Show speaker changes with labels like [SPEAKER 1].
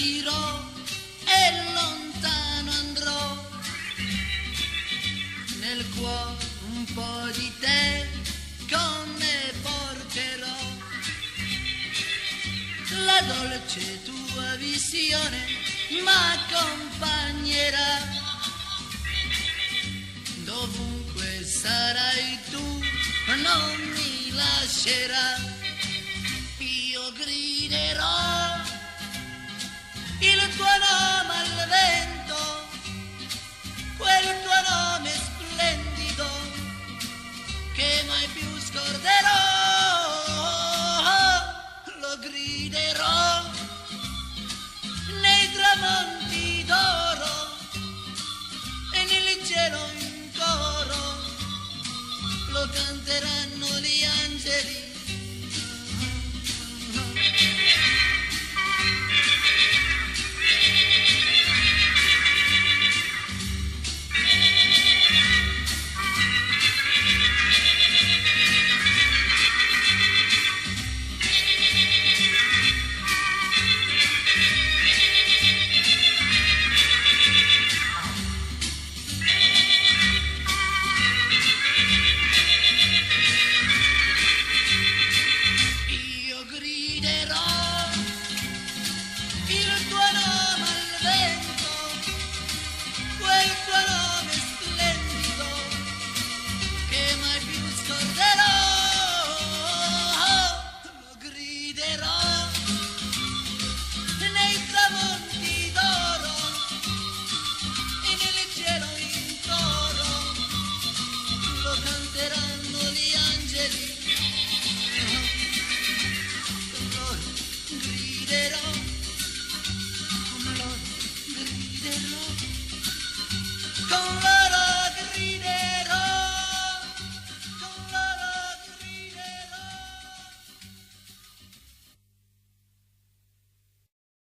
[SPEAKER 1] partirò e lontano andrò, nel cuore un po' di te con me porterò. La dolce tua visione m'accompagnerà, dovunque sarai tu non mi lascerà.